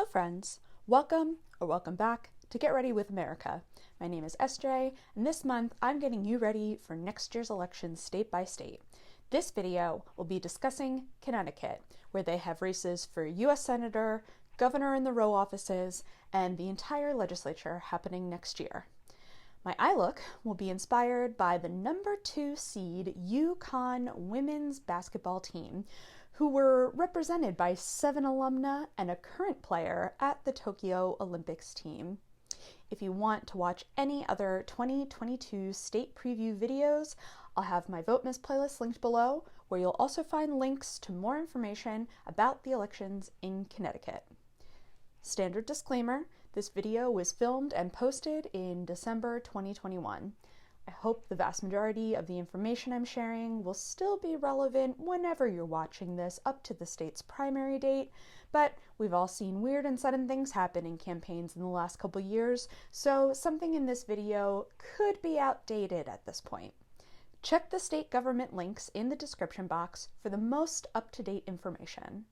Hello friends, welcome or welcome back to Get Ready with America. My name is SJ, and this month I'm getting you ready for next year's elections state by state. This video will be discussing Connecticut, where they have races for U.S. Senator, governor in the row offices, and the entire legislature happening next year. My eye look will be inspired by the number 2 seed UConn women's basketball team, who were represented by 7 alumna and a current player at the Tokyo Olympics team. If you want to watch any other 2022 state preview videos, I'll have my Votemas playlist linked below, where you'll also find links to more information about the elections in Connecticut. Standard disclaimer, this video was filmed and posted in December 2021. I hope the vast majority of the information I'm sharing will still be relevant whenever you're watching this up to the state's primary date, but we've all seen weird and sudden things happen in campaigns in the last couple years, so something in this video could be outdated at this point. Check the state government links in the description box for the most up-to-date information.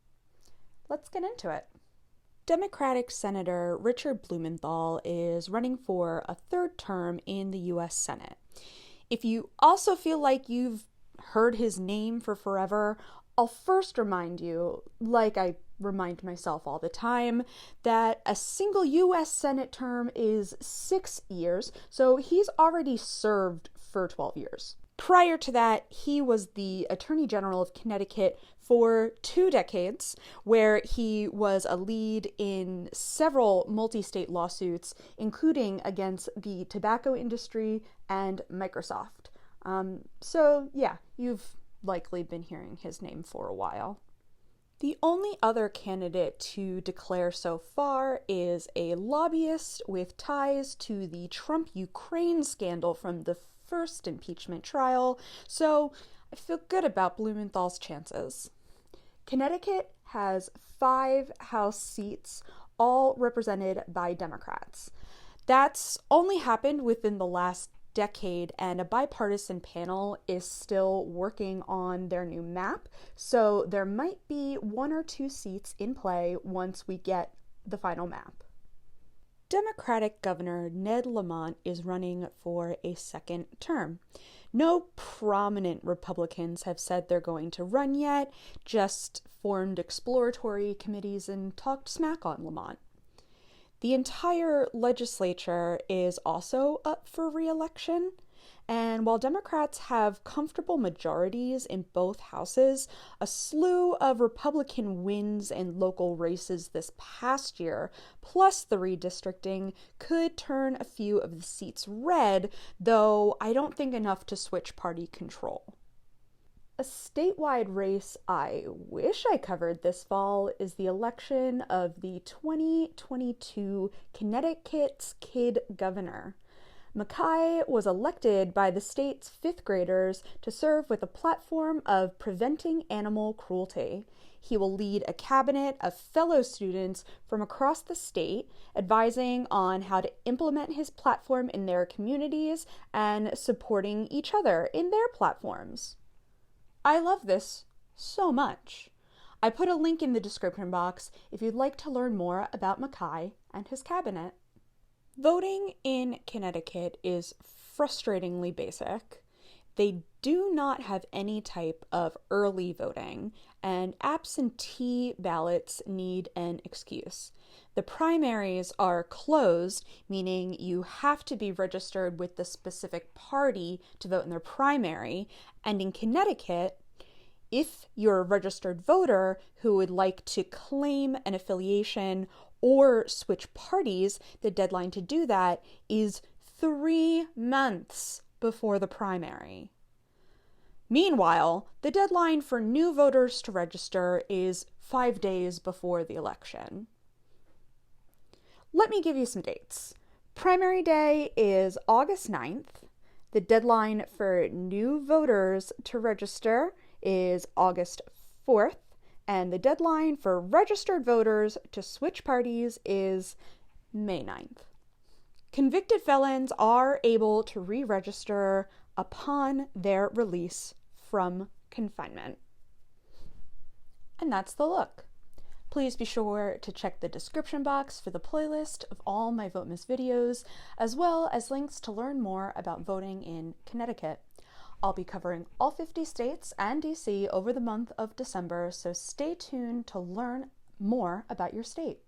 Let's get into it. Democratic Senator Richard Blumenthal is running for a 3rd term in the U.S. Senate. If you also feel like you've heard his name for forever, I'll first remind you, like I remind myself all the time, that a single U.S. Senate term is 6 years, so he's already served for 12 years. Prior to that, he was the Attorney General of Connecticut for 2 decades, where he was a lead in several multi-state lawsuits, including against the tobacco industry and Microsoft. So yeah, you've likely been hearing his name for a while. The only other candidate to declare so far is a lobbyist with ties to the Trump-Ukraine scandal from the first impeachment trial, so I feel good about Blumenthal's chances. Connecticut has 5 House seats, all represented by Democrats. That's only happened within the last decade, and a bipartisan panel is still working on their new map, so there might be 1 or 2 seats in play once we get the final map. Democratic Governor Ned Lamont is running for a 2nd term. No prominent Republicans have said they're going to run yet, just formed exploratory committees and talked smack on Lamont. The entire legislature is also up for re-election, and while Democrats have comfortable majorities in both houses, a slew of Republican wins in local races this past year, plus the redistricting, could turn a few of the seats red, though I don't think enough to switch party control. A statewide race I wish I covered this fall is the election of the 2022 Connecticut's Kid Governor. Mackay was elected by the state's 5th graders to serve with a platform of preventing animal cruelty. He will lead a cabinet of fellow students from across the state, advising on how to implement his platform in their communities and supporting each other in their platforms. I love this so much. I put a link in the description box if you'd like to learn more about Mackay and his cabinet. Voting in Connecticut is frustratingly basic. They do not have any type of early voting, and absentee ballots need an excuse. The primaries are closed, meaning you have to be registered with the specific party to vote in their primary, and in Connecticut, if you're a registered voter who would like to claim an affiliation or switch parties, the deadline to do that is 3 months before the primary. Meanwhile, the deadline for new voters to register is 5 days before the election. Let me give you some dates. Primary day is August 9th. The deadline for new voters to register is August 4th. And the deadline for registered voters to switch parties is May 9th. Convicted felons are able to re-register upon their release from confinement. And that's the look. Please be sure to check the description box for the playlist of all my Votemas videos, as well as links to learn more about voting in Connecticut. I'll be covering all 50 states and DC over the month of December, so stay tuned to learn more about your state.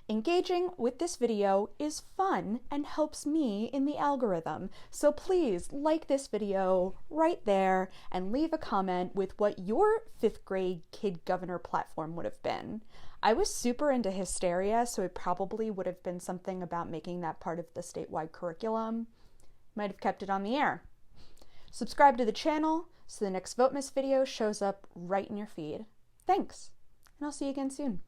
Engaging with this video is fun and helps me in the algorithm, so please like this video right there and leave a comment with what your 5th grade kid governor platform would have been. I was super into hysteria, so it probably would have been something about making that part of the statewide curriculum. Might have kept it on the air. Subscribe to the channel so the next Votemas video shows up right in your feed. Thanks, and I'll see you again soon.